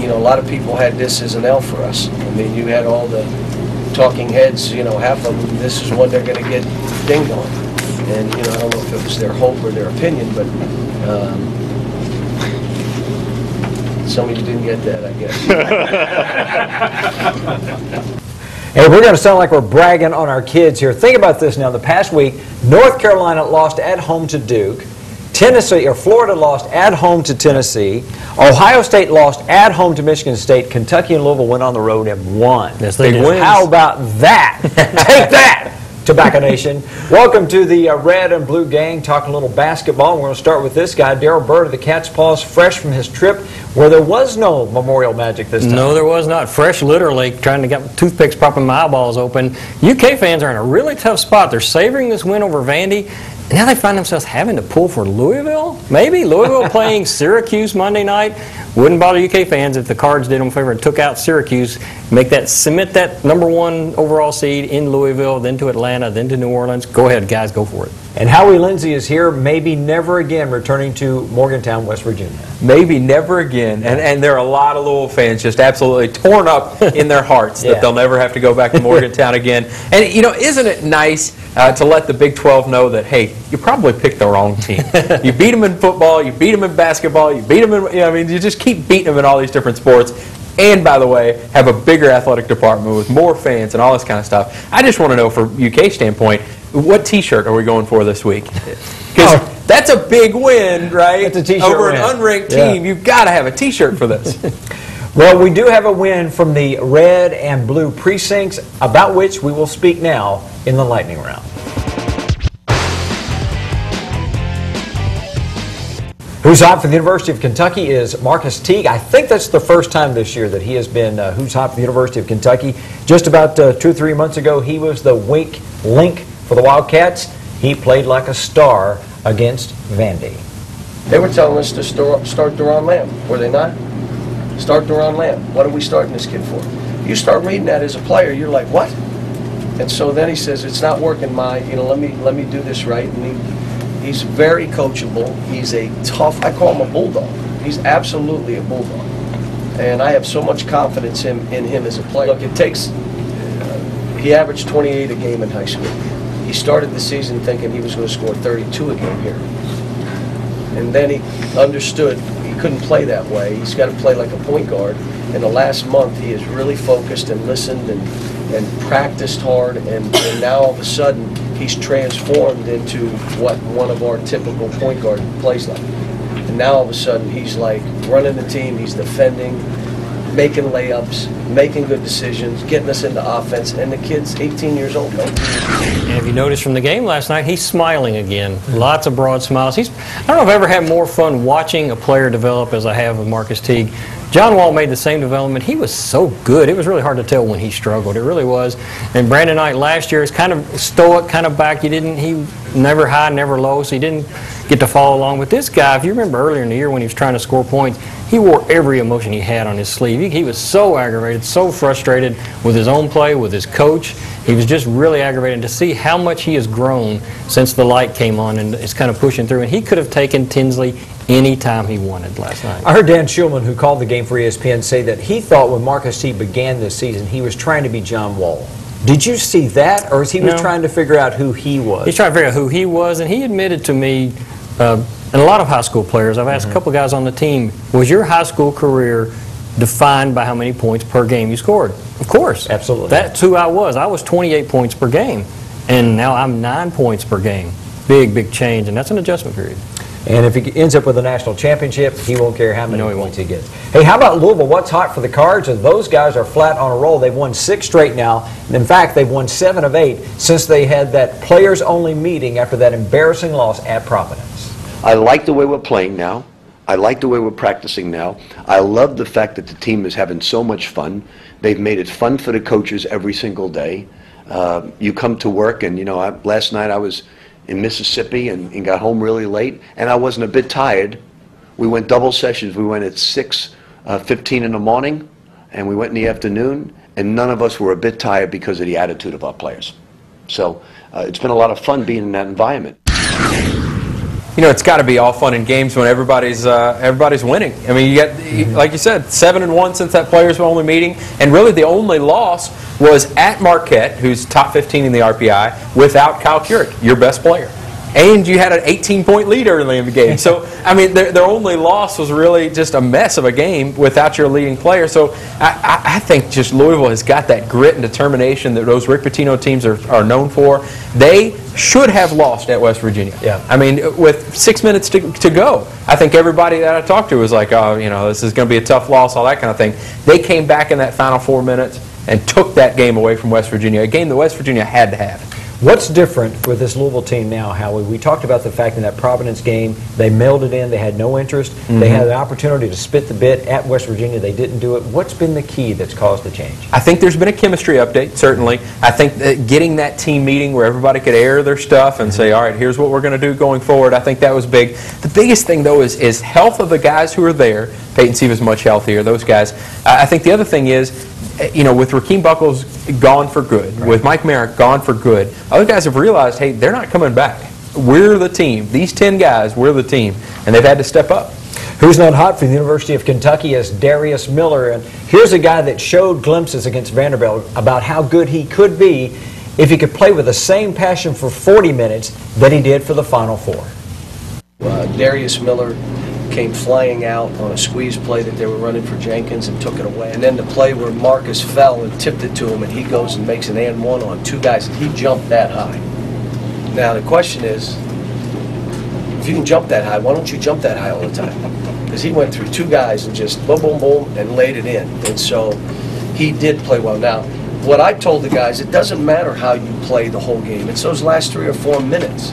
you know, a lot of people had this as an L for us. I mean, you had all the talking heads, you know, half of them, this is what they're going to get dinged on. And, you know, I don't know if it was their hope or their opinion, but some of you didn't get that, I guess. Hey, we're going to sound like we're bragging on our kids here. Think about this now. The past week, North Carolina lost at home to Duke. Florida lost at home to Tennessee. Ohio State lost at home to Michigan State. Kentucky and Louisville went on the road and won. Yes, they did. How about that? Take that, Tobacco Nation. Welcome to the Red and Blue Gang, talking a little basketball. We're going to start with this guy, Darrell Bird of the Cat's Paws, fresh from his trip where there was no Memorial Magic this time. No, there was not. Fresh, literally, trying to get toothpicks popping my eyeballs open. UK fans are in a really tough spot. They're savoring this win over Vandy. Now they find themselves having to pull for Louisville? Maybe. Louisville playing Syracuse Monday night. Wouldn't bother UK fans if the Cards did them a favor and took out Syracuse, cement that #1 overall seed in Louisville, then to Atlanta, then to New Orleans. Go ahead, guys, go for it. And Howie Lindsey is here, maybe never again returning to Morgantown, West Virginia. Maybe never again. And there are a lot of Louisville fans just absolutely torn up in their hearts that they'll never have to go back to Morgantown again. And, you know, isn't it nice to let the Big 12 know that, hey, you probably picked the wrong team. You beat them in football, you beat them in basketball, you beat them in, you know, I mean, you just keep beating them in all these different sports. And, by the way, have a bigger athletic department with more fans and all this kind of stuff. I just want to know, from UK standpoint, what T-shirt are we going for this week? Because that's a big win, right? It's a T-shirt over an unranked team. You've got to have a T-shirt for this. Well, we do have a win from the red and blue precincts, about which we will speak now in the lightning round. Who's hot for the University of Kentucky is Marcus Teague. I think that's the first time this year that he has been who's hot for the University of Kentucky. Just about 2 or 3 months ago, he was the weak link for the Wildcats. He played like a star against Vandy. They were telling us to start Duron Lamb, were they not? Start Duron Lamb. What are we starting this kid for? You start reading that as a player, you're like, what? And so then he says, it's not working, you know, let me do this right. And he's very coachable. He's a tough, I call him a bulldog. He's absolutely a bulldog. And I have so much confidence in him as a player. Look, it takes, he averaged 28 a game in high school. He started the season thinking he was going to score 32 a game here. And then he understood he couldn't play that way. He's got to play like a point guard. In the last month, he has really focused and listened and practiced hard. And now all of a sudden, he's transformed into what one of our typical point guard plays like. And now all of a sudden, he's like running the team, he's defending, making layups, making good decisions, getting us into offense, and the kid's 18 years old, man. And if you noticed from the game last night, he's smiling again. Lots of broad smiles. I don't know if I've ever had more fun watching a player develop as I have with Marcus Teague. John Wall made the same development. He was so good. It was really hard to tell when he struggled. It really was. And Brandon Knight last year is kind of stoic, kind of back. He never high, never low, so he didn't get to follow along. But this guy, if you remember earlier in the year when he was trying to score points, he wore every emotion he had on his sleeve. He was so aggravated, so frustrated with his own play, with his coach. He was just really aggravated. To see how much he has grown since the light came on and is kind of pushing through. And he could have taken Tinsley anytime he wanted last night. I heard Dan Shulman, who called the game for ESPN, say that he thought when Marcus Teague began this season, he was trying to be John Wall. Did you see that, or was he trying to figure out who he was? He's trying to figure out who he was, and he admitted to me, and a lot of high school players, I've asked a couple guys on the team, was your high school career defined by how many points per game you scored? Of course. Absolutely. That's who I was. I was 28 points per game, and now I'm 9 points per game. Big change, and that's an adjustment period. And if he ends up with a national championship, he won't care how many points he gets. Hey, how about Louisville? What's hot for the Cards? And those guys are flat on a roll. They've won 6 straight now. In fact, they've won 7 of 8 since they had that players-only meeting after that embarrassing loss at Providence. I like the way we're playing now. I like the way we're practicing now. I love the fact that the team is having so much fun. They've made it fun for the coaches every single day. You come to work, and, you know, last night I was in Mississippi and got home really late, and I wasn't a bit tired. We went double sessions. We went at 6:15 in the morning, and we went in the afternoon, and none of us were a bit tired because of the attitude of our players. So it's been a lot of fun being in that environment. it's got to be all fun and games when everybody's winning. I mean, you get, like you said, 7-1 since that players' only meeting, and really the only loss was at Marquette, who's top 15 in the RPI, without Kyle Kuric, your best player. And you had an 18-point lead early in the game. So, I mean, their only loss was really just a mess of a game without your leading player. So I think just Louisville has got that grit and determination that those Rick Pitino teams are known for. They should have lost at West Virginia. Yeah. I mean, with 6 minutes to go, I think everybody that I talked to was like, oh, this is going to be a tough loss, all that kind of thing. They came back in that final 4 minutes and took that game away from West Virginia, a game that West Virginia had to have. What's different with this Louisville team now, Howie? We talked about the fact in that Providence game, they mailed it in, they had no interest. They had an opportunity to spit the bit at West Virginia, they didn't do it. What's been the key that's caused the change? I think there's been a chemistry update, certainly. I think that getting that team meeting where everybody could air their stuff and say, all right, here's what we're going to do going forward, I think that was big. The biggest thing, though, is health of the guys who are there. Peyton Siva's much healthier, those guys. I think the other thing is, with Rakeem Buckles gone for good, with Mike Merrick gone for good, other guys have realized, hey, they're not coming back. We're the team. These 10 guys, we're the team. And they've had to step up. Who's not hot for the University of Kentucky is Darius Miller. And here's a guy that showed glimpses against Vanderbilt about how good he could be if he could play with the same passion for 40 minutes that he did for the Final Four. Darius Miller came flying out on a squeeze play that they were running for Jenkins and took it away. And then the play where Marcus fell and tipped it to him, and he goes and makes an and one on two guys. He jumped that high. Now the question is, if you can jump that high, why don't you jump that high all the time? Because he went through two guys and just boom, boom, boom, and laid it in. And so he did play well. Now, what I told the guys, it doesn't matter how you play the whole game. It's those last 3 or 4 minutes.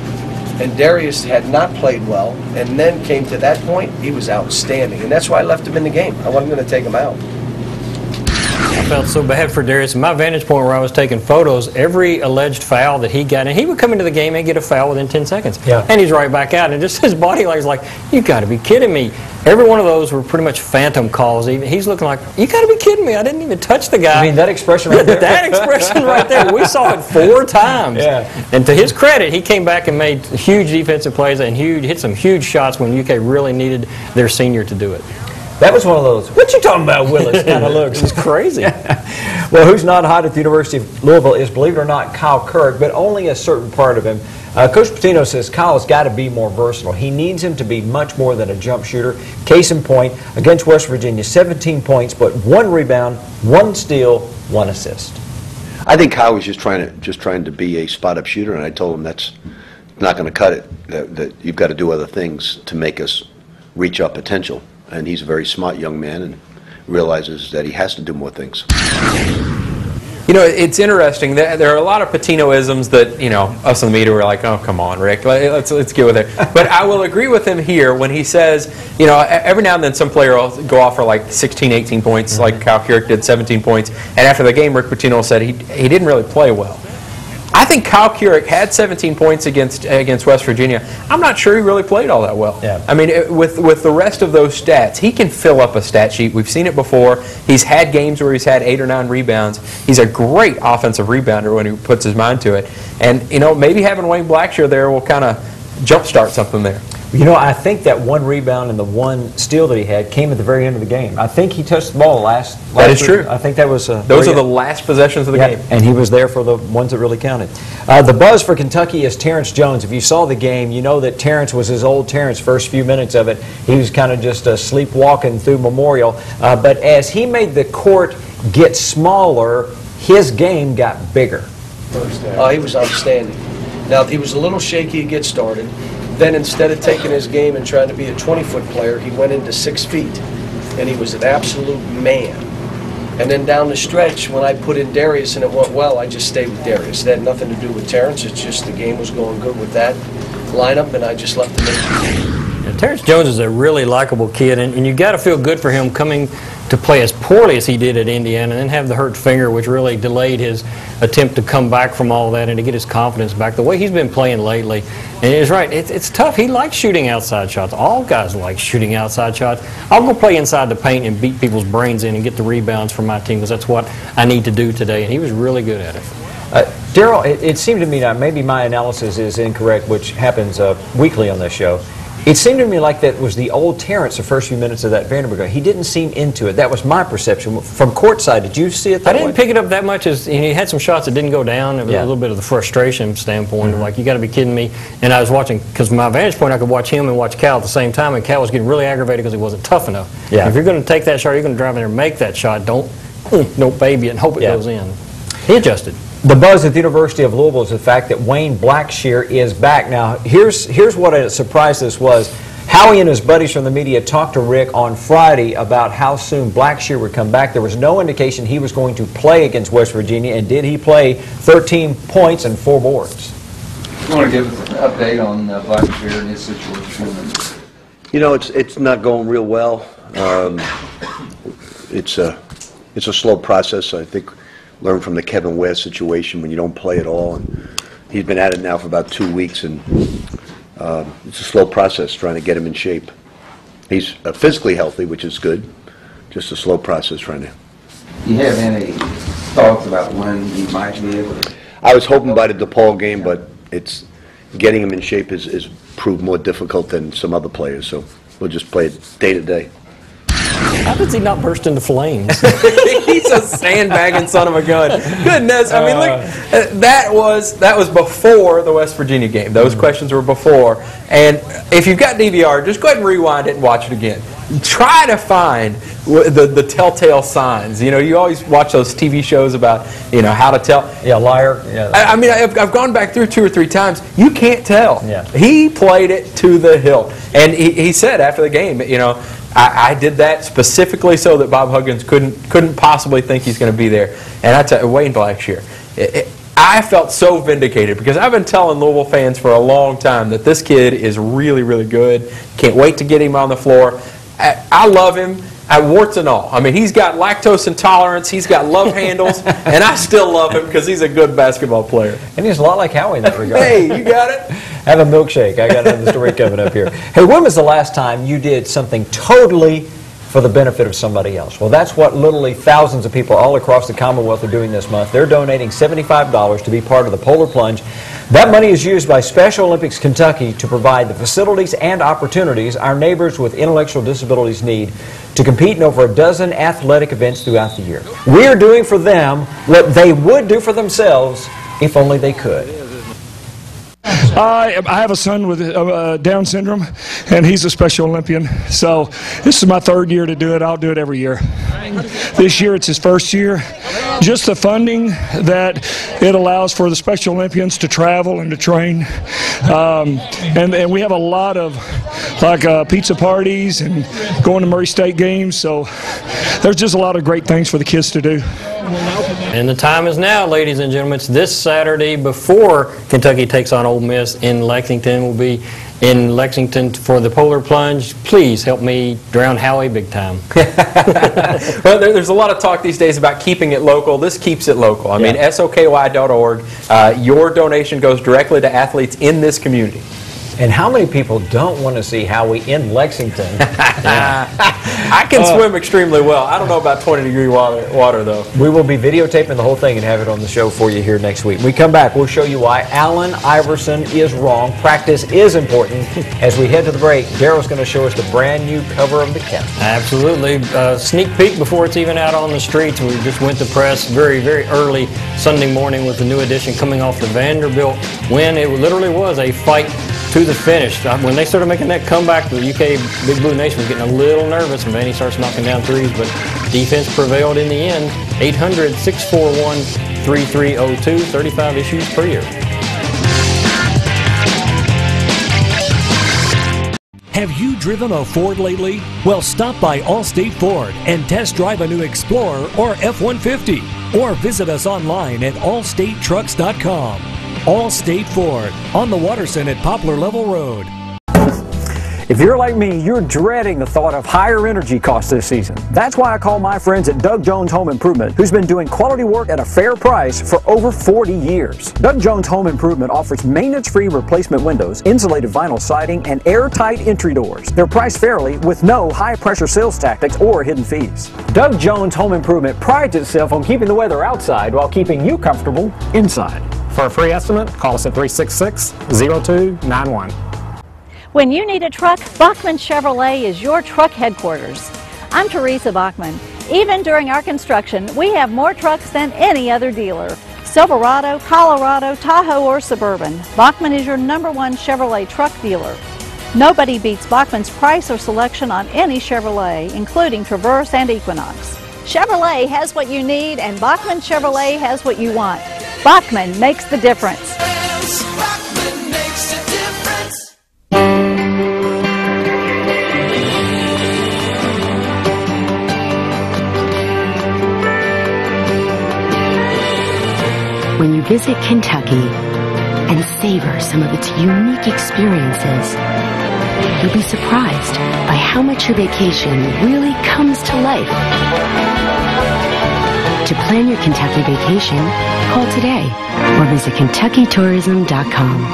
And Darius had not played well, and then came to that point, he was outstanding. And that's why I left him in the game. I wasn't going to take him out. I felt so bad for Darius. My vantage point where I was taking photos, every alleged foul that he got, and he would come into the game and get a foul within 10 seconds. Yeah. And he's right back out. And just his body language like, you got to be kidding me. Every one of those were pretty much phantom calls. He's looking like, you got to be kidding me. I didn't even touch the guy. I mean, that expression right there. That expression right there. We saw it 4 times. Yeah. And to his credit, he came back and made huge defensive plays and hit some huge shots when UK really needed their senior to do it. That was one of those, what you talking about, Willis, kind of looks. It's crazy. Well, who's not hot at the University of Louisville is, believe it or not, Kyle Kuric, but only a certain part of him. Coach Pitino says Kyle's got to be more versatile. He needs him to be much more than a jump shooter. Case in point, against West Virginia, 17 points, but 1 rebound, 1 steal, 1 assist. I think Kyle was just trying to be a spot-up shooter, and I told him that's not going to cut it, that you've got to do other things to make us reach our potential. And he's a very smart young man and realizes that he has to do more things. It's interesting. There are a lot of Pitino-isms that, us in the media were like, oh, come on, Rick, let's get with it. But I will agree with him here when he says, every now and then some player will go off for like 16, 18 points, like Kyle Kuric did, 17 points. And after the game, Rick Pitino said he didn't really play well. I think Kyle Kuric had 17 points against West Virginia. I'm not sure he really played all that well. Yeah. I mean, with the rest of those stats, he can fill up a stat sheet. We've seen it before. He's had games where he's had 8 or 9 rebounds. He's a great offensive rebounder when he puts his mind to it. And, maybe having Wayne Blackshear there will kind of jumpstart something there. I think that 1 rebound and the 1 steal that he had came at the very end of the game. I think he touched the ball last That is week. true. I think that was... Those are the last possessions of the game. And he was there for the ones that really counted. The buzz for Kentucky is Terrence Jones. If you saw the game, you know that Terrence was his old Terrence first few minutes of it. He was kind of just sleepwalking through Memorial. But as he made the court get smaller, his game got bigger. Oh, he was outstanding. Now, he was a little shaky to get started. Then instead of taking his game and trying to be a 20-foot player, he went into 6 feet. And he was an absolute man. And then down the stretch, when I put in Darius and it went well, I just stayed with Darius. It had nothing to do with Terrence. It's just the game was going good with that lineup, and I just left him in. Yeah, Terrence Jones is a really likable kid, and you got to feel good for him coming to play as poorly as he did at Indiana and then have the hurt finger, which really delayed his attempt to come back from all that and to get his confidence back. The way he's been playing lately, and he's right, it's tough. He likes shooting outside shots. All guys like shooting outside shots. I'll go play inside the paint and beat people's brains in and get the rebounds for my team because that's what I need to do today, and he was really good at it. Darryl, it seemed to me, now maybe my analysis is incorrect, which happens weekly on this show. It seemed to me like that was the old Terrence the first few minutes of that Vanderbilt game. He didn't seem into it. That was my perception. From courtside, did you see it that way? I didn't pick it up that much. As he had some shots that didn't go down. It was a little bit of the frustration standpoint. Like, you got to be kidding me. And I was watching, because from my vantage point, I could watch him and watch Cal at the same time, and Cal was getting really aggravated because he wasn't tough enough. Yeah. If you're going to take that shot, you're going to drive in there and make that shot. Don't baby it and hope it goes in. He adjusted. The buzz at the University of Louisville is the fact that Wayne Blackshear is back. Now, here's what a surprise this was. Howie and his buddies from the media talked to Rick on Friday about how soon Blackshear would come back. There was no indication he was going to play against West Virginia, and did he play 13 points and 4 boards? You want to give us an update on Blackshear and his situation? You know, it's not going real well. It's a slow process. I think learn from the Kevin Ware situation when you don't play at all. And he's been at it now for about 2 weeks, and it's a slow process trying to get him in shape. He's physically healthy, which is good. Just a slow process trying to. Do you have any thoughts about when he might be able to? I was hoping by the DePaul game, but it's getting him in shape is proved more difficult than some other players. So we'll just play it day to day. How does he not burst into flames? He's a sandbagging son of a gun. Goodness, I mean, look, that was before the West Virginia game. Those questions were before. And if you've got DVR, just go ahead and rewind it and watch it again. Try to find the telltale signs. You know, you always watch those TV shows about, you know, how to tell. Yeah, liar. Yeah. I mean, I've gone back through 2 or 3 times. You can't tell. Yeah. He played it to the hilt. And he said after the game, you know, I did that specifically so that Bob Huggins couldn't possibly think he's going to be there. And I tell you, Wayne Blackshear, I felt so vindicated because I've been telling Louisville fans for a long time that this kid is really, really good. Can't wait to get him on the floor. I love him. Warts and all. I mean, he's got lactose intolerance, he's got love handles, and I still love him because he's a good basketball player. And he's a lot like Howie in that regard. Hey, you got it? Have a milkshake. I got another story coming up here. Hey, when was the last time you did something totally for the benefit of somebody else? Well, that's what literally thousands of people all across the Commonwealth are doing this month. They're donating $75 to be part of the Polar Plunge. That money is used by Special Olympics Kentucky to provide the facilities and opportunities our neighbors with intellectual disabilities need to compete in over a dozen athletic events throughout the year. We are doing for them what they would do for themselves if only they could. I have a son with Down syndrome, and he's a Special Olympian. So this is my 3rd year to do it. I'll do it every year. This year it's his 1st year. Just the funding that it allows for the Special Olympians to travel and to train. And we have a lot of pizza parties and going to Murray State games. So there's just a lot of great things for the kids to do. And the time is now, ladies and gentlemen. It's this Saturday before Kentucky takes on Ole Miss in Lexington. We'll be in Lexington for the Polar Plunge. Please help me drown Howie big time. Well, there's a lot of talk these days about keeping it local. This keeps it local. I mean, SOKY.org. Your donation goes directly to athletes in this community. And how many people don't want to see Howie in Lexington? I can swim extremely well. I don't know about 20-degree water, though. We will be videotaping the whole thing and have it on the show for you here next week. When we come back, we'll show you why Allen Iverson is wrong. Practice is important. As we head to the break, Darryl's going to show us the brand new cover of the Cap. Absolutely. Sneak peek before it's even out on the streets. We just went to press very, very early Sunday morning with the new edition coming off the Vanderbilt win. It literally was a fight to the finish. When they started making that comeback, the UK Big Blue Nation was getting a little nervous, and Vandy starts knocking down threes, but defense prevailed in the end. 800-641-3302, 35 issues per year. Have you driven a Ford lately? Well, stop by Allstate Ford and test drive a new Explorer or F-150, or visit us online at allstatetrucks.com. Allstate Ford, on the Waterson at Poplar Level Road. If you're like me, you're dreading the thought of higher energy costs this season. That's why I call my friends at Doug Jones Home Improvement, who's been doing quality work at a fair price for over 40 years. Doug Jones Home Improvement offers maintenance-free replacement windows, insulated vinyl siding, and airtight entry doors. They're priced fairly with no high-pressure sales tactics or hidden fees. Doug Jones Home Improvement prides itself on keeping the weather outside while keeping you comfortable inside. For a free estimate, call us at 366-0291. When you need a truck, Bachman Chevrolet is your truck headquarters. I'm Teresa Bachman. Even during our construction, we have more trucks than any other dealer. Silverado, Colorado, Tahoe, or Suburban, Bachman is your #1 Chevrolet truck dealer. Nobody beats Bachman's price or selection on any Chevrolet, including Traverse and Equinox. Chevrolet has what you need, and Bachman Chevrolet has what you want. Bachman makes the difference. Bachman makes a difference. When you visit Kentucky and savor some of its unique experiences, you'll be surprised by how much your vacation really comes to life. To plan your Kentucky vacation, call today or visit KentuckyTourism.com.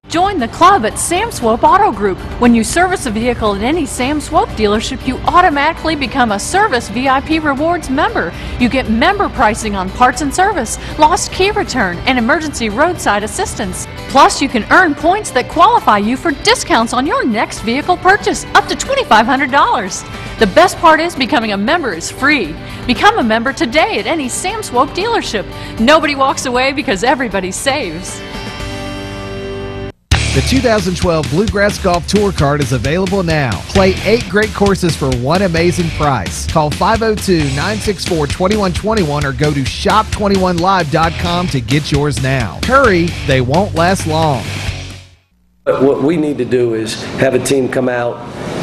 Join the club at Sam Swope Auto Group. When you service a vehicle at any Sam Swope dealership, you automatically become a Service VIP Rewards member. You get member pricing on parts and service, lost key return, and emergency roadside assistance. Plus, you can earn points that qualify you for discounts on your next vehicle purchase, up to $2,500. The best part is becoming a member is free. Become a member today at any Sam Swope dealership. Nobody walks away because everybody saves. The 2012 Bluegrass Golf Tour Card is available now. Play 8 great courses for one amazing price. Call 502-964-2121 or go to shop21live.com to get yours now. Hurry, they won't last long. What we need to do is have a team come out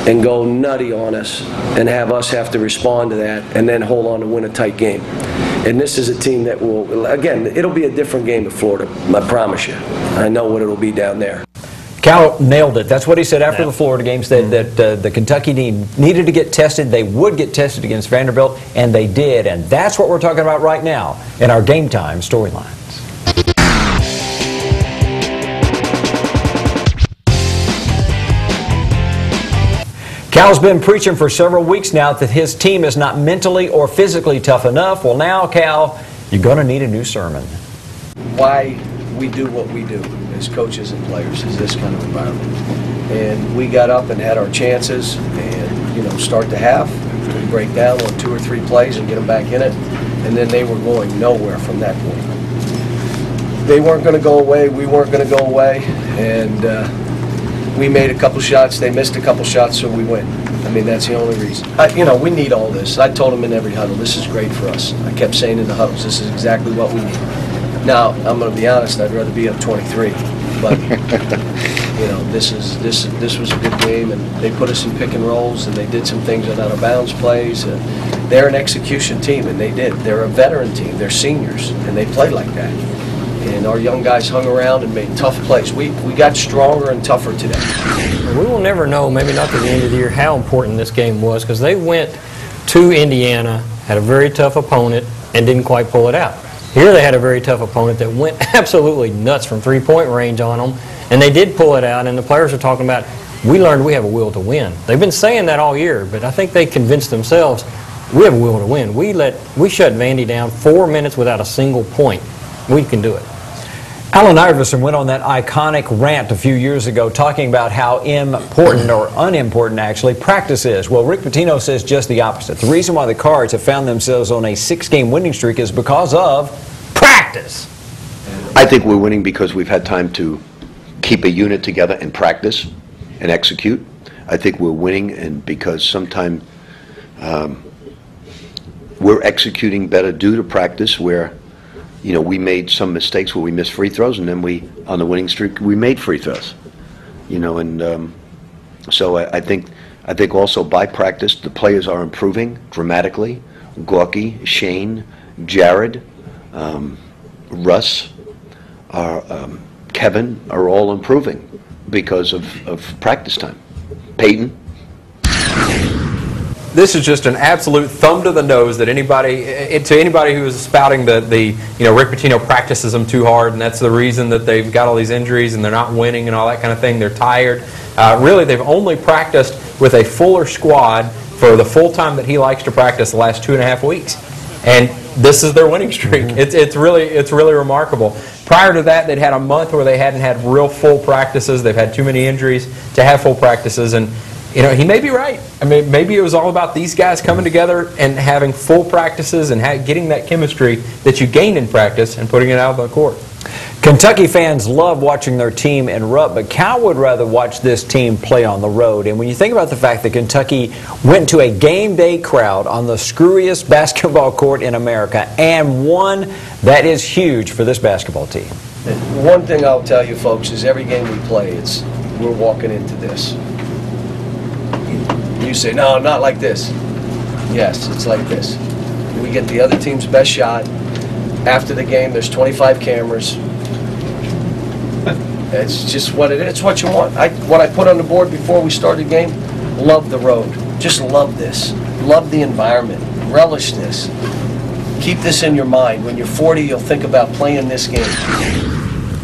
and go nutty on us and have us have to respond to that and then hold on to win a tight game. And this is a team that will, again, it'll be a different game at Florida, I promise you. I know what it'll be down there. Cal nailed it. That's what he said after the Florida game, said that the Kentucky team needed to get tested. They would get tested against Vanderbilt, and they did. And that's what we're talking about right now in our Game Time storylines. Cal's been preaching for several weeks now that his team is not mentally or physically tough enough. Well, now, Cal, you're going to need a new sermon. Why we do what we do as coaches and players is this kind of environment. And we got up and had our chances and, you know, start the half. We break down on 2 or 3 plays and get them back in it. And then they were going nowhere from that point. They weren't going to go away. We weren't going to go away. And we made a couple shots. They missed a couple shots, so we win. I mean, that's the only reason. You know, we need all this. I told them in every huddle, this is great for us. I kept saying in the huddles, this is exactly what we need. Now, I'm going to be honest, I'd rather be up 23, but you know, this was a good game, and they put us in pick and rolls, and they did some things on out of bounds plays. They're an execution team, and they did. They're a veteran team. They're seniors, and they play like that. And our young guys hung around and made tough plays. We got stronger and tougher today. We will never know, maybe not to the end of the year, how important this game was, because they went to Indiana, had a very tough opponent, and didn't quite pull it out. Here they had a very tough opponent that went absolutely nuts from three-point range on them, and they did pull it out, and the players are talking about, we learned we have a will to win. They've been saying that all year, but I think they convinced themselves, we have a will to win. We shut Vandy down 4 minutes without a single point. We can do it. Allen Iverson went on that iconic rant a few years ago talking about how important, or unimportant actually, practice is. Well, Rick Pitino says just the opposite. The reason why the Cards have found themselves on a 6-game winning streak is because of practice. I think we're winning because we've had time to keep a unit together and practice and execute. I think we're winning and because sometimes we're executing better due to practice, where you know, we made some mistakes where we missed free throws, and then on the winning streak, we made free throws. You know, and so I think also by practice, the players are improving dramatically. Gorky, Shane, Jared, Russ, Kevin are all improving. because of practice time. Peyton? This is just an absolute thumb to the nose that to anybody who is spouting that Rick Pitino practices them too hard and that's the reason that they've got all these injuries and they're not winning and all that kind of thing. They're tired. Really, they've only practiced with a fuller squad for the full time that he likes to practice the last 2.5 weeks. And this is their winning streak. It's really remarkable. Prior to that, they'd had a month where they hadn't had real full practices. They've had too many injuries to have full practices. And he may be right. I mean, maybe it was all about these guys coming together and having full practices and getting that chemistry that you gain in practice and putting it out on the court. Kentucky fans love watching their team in Rupp, but Cal would rather watch this team play on the road. And when you think about the fact that Kentucky went to a game day crowd on the screwiest basketball court in America and won, that is huge for this basketball team. One thing I'll tell you, folks, is every game we play, we're walking into this. You say, no, not like this. Yes, it's like this. We get the other team's best shot. After the game, there's 25 cameras. It's just what it is. It's what you want. What I put on the board before we started the game, love the road. Just love this. Love the environment. Relish this. Keep this in your mind. When you're 40, you'll think about playing this game.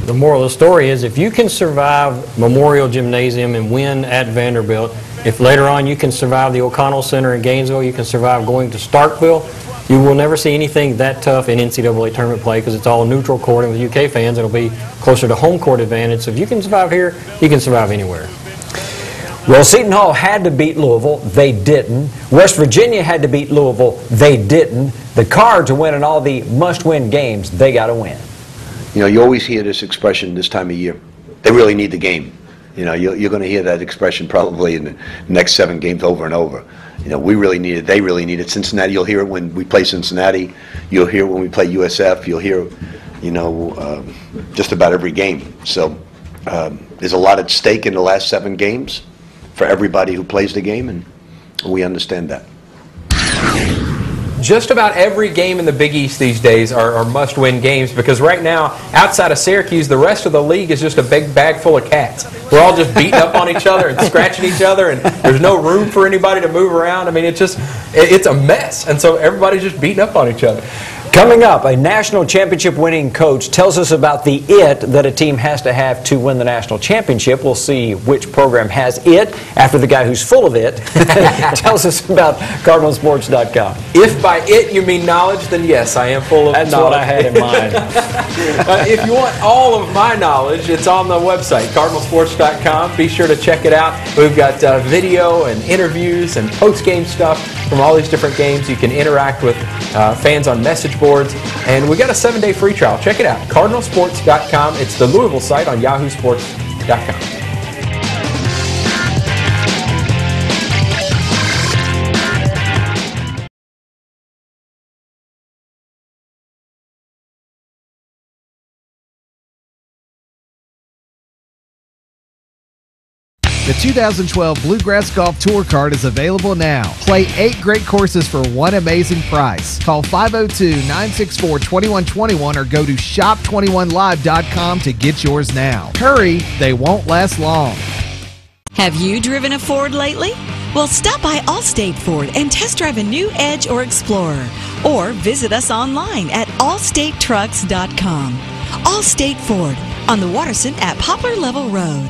The moral of the story is if you can survive Memorial Gymnasium and win at Vanderbilt, if later on you can survive the O'Connell Center in Gainesville, you can survive going to Starkville, you will never see anything that tough in NCAA tournament play because it's all neutral court, and with UK fans it'll be closer to home court advantage. So if you can survive here, you can survive anywhere. Well, Seton Hall had to beat Louisville. They didn't. West Virginia had to beat Louisville. They didn't. The Cards are winning all the must-win games. They got to win. You always hear this expression this time of year. They really need the game. You're going to hear that expression probably in the next 7 games over and over. We really need it. They really need it. Cincinnati, you'll hear it when we play Cincinnati. You'll hear it when we play USF. You'll hear, just about every game. So there's a lot at stake in the last 7 games for everybody who plays the game, and we understand that. Just about every game in the Big East these days are must-win games because right now, outside of Syracuse, the rest of the league is just a big bag full of cats. We're all just beating up on each other and scratching each other, and there's no room for anybody to move around. I mean, it's a mess, and so everybody's just beating up on each other. Coming up, a national championship winning coach tells us about the it that a team has to have to win the national championship. We'll see which program has it after the guy who's full of it tells us about CardinalSports.com. If by it you mean knowledge, then yes, I am full of knowledge. That's what I had in mind. If you want all of my knowledge, it's on the website, CardinalSports.com. Be sure to check it out. We've got video and interviews and post-game stuff from all these different games. You can interact with fans on message boards, and we got a 7-day free trial. Check it out, CardinalSports.com. It's the Louisville site on YahooSports.com. The 2012 Bluegrass Golf Tour Card is available now. Play 8 great courses for one amazing price. Call 502-964-2121 or go to shop21live.com to get yours now. Hurry, they won't last long. Have you driven a Ford lately? Well, stop by Allstate Ford and test drive a new Edge or Explorer. Or visit us online at allstatetrucks.com. Allstate Ford on the Watterson at Poplar Level Road.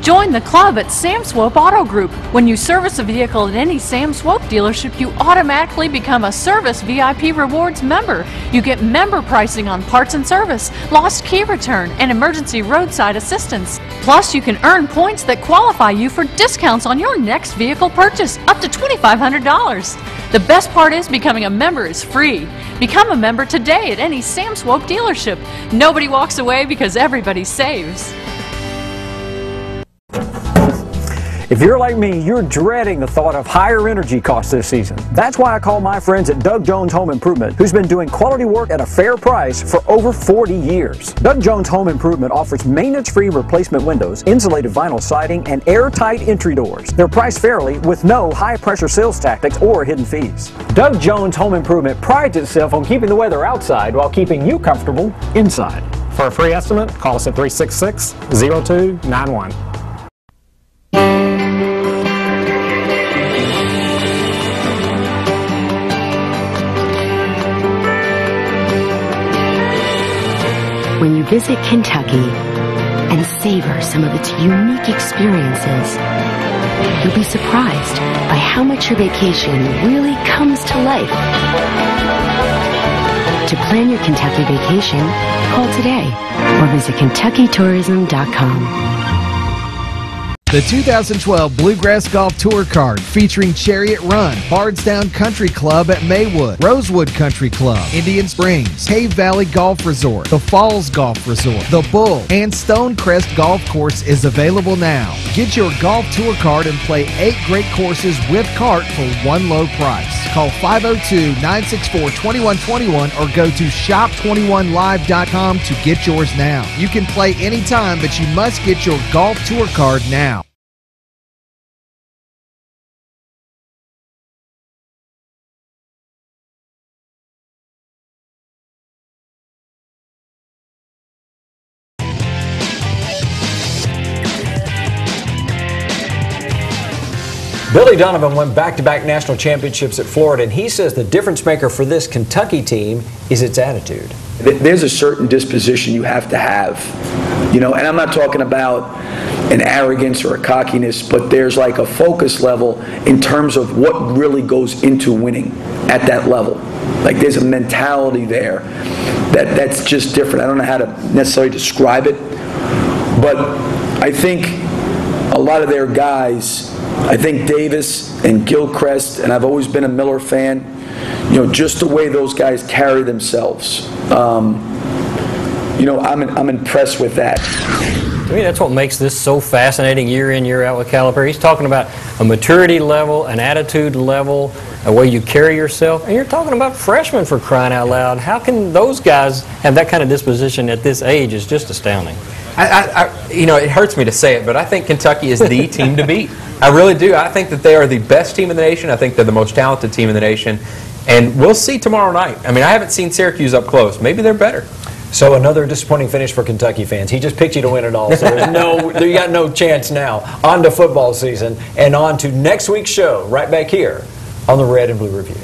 Join the club at Sam Swope Auto Group. When you service a vehicle at any Sam Swope dealership, you automatically become a Service VIP Rewards member. You get member pricing on parts and service, lost key return, and emergency roadside assistance. Plus, you can earn points that qualify you for discounts on your next vehicle purchase, up to $2,500. The best part is becoming a member is free. Become a member today at any Sam Swope dealership. Nobody walks away because everybody saves. If you're like me, you're dreading the thought of higher energy costs this season. That's why I call my friends at Doug Jones Home Improvement, who's been doing quality work at a fair price for over 40 years. Doug Jones Home Improvement offers maintenance-free replacement windows, insulated vinyl siding, and airtight entry doors. They're priced fairly with no high-pressure sales tactics or hidden fees. Doug Jones Home Improvement prides itself on keeping the weather outside while keeping you comfortable inside. For a free estimate, call us at 366-0291. When you visit Kentucky and savor some of its unique experiences, you'll be surprised by how much your vacation really comes to life. To plan your Kentucky vacation, call today or visit KentuckyTourism.com. The 2012 Bluegrass Golf Tour Card featuring Chariot Run, Bardstown Country Club at Maywood, Rosewood Country Club, Indian Springs, Cave Valley Golf Resort, the Falls Golf Resort, the Bull, and Stonecrest Golf Course is available now. Get your golf tour card and play 8 great courses with cart for one low price. Call 502-964-2121 or go to shop21live.com to get yours now. You can play anytime, but you must get your golf tour card now. Billy Donovan won back-to-back national championships at Florida, and he says the difference maker for this Kentucky team is its attitude. There's a certain disposition you have to have, and I'm not talking about an arrogance or a cockiness, but there's like a focus level in terms of what really goes into winning at that level. Like there's a mentality there that's just different. I don't know how to necessarily describe it, but I think a lot of their guys, I think Davis and Gilchrist, and I've always been a Miller fan, just the way those guys carry themselves. I'm impressed with that. To me, that's what makes this so fascinating year in, year out with Calipari. He's talking about a maturity level, an attitude level, a way you carry yourself, and you're talking about freshmen, for crying out loud. How can those guys have that kind of disposition at this age? Is just astounding. It hurts me to say it, but I think Kentucky is the team to beat. I really do. I think that they are the best team in the nation. I think they're the most talented team in the nation. And we'll see tomorrow night. I haven't seen Syracuse up close. Maybe they're better. So another disappointing finish for Kentucky fans. He just picked you to win it all, so you got no chance now. On to football season and on to next week's show right back here on the Red and Blue Review.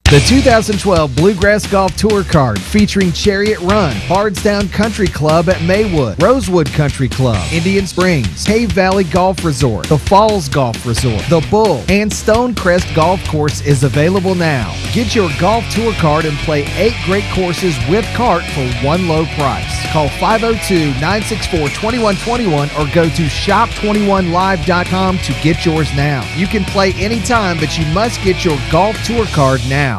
The 2012 Bluegrass Golf Tour Card featuring Chariot Run, Bardstown Country Club at Maywood, Rosewood Country Club, Indian Springs, Cave Valley Golf Resort, the Falls Golf Resort, the Bull, and Stonecrest Golf Course is available now. Get your golf tour card and play 8 great courses with cart for one low price. Call 502-964-2121 or go to shop21live.com to get yours now. You can play anytime, but you must get your golf tour card now.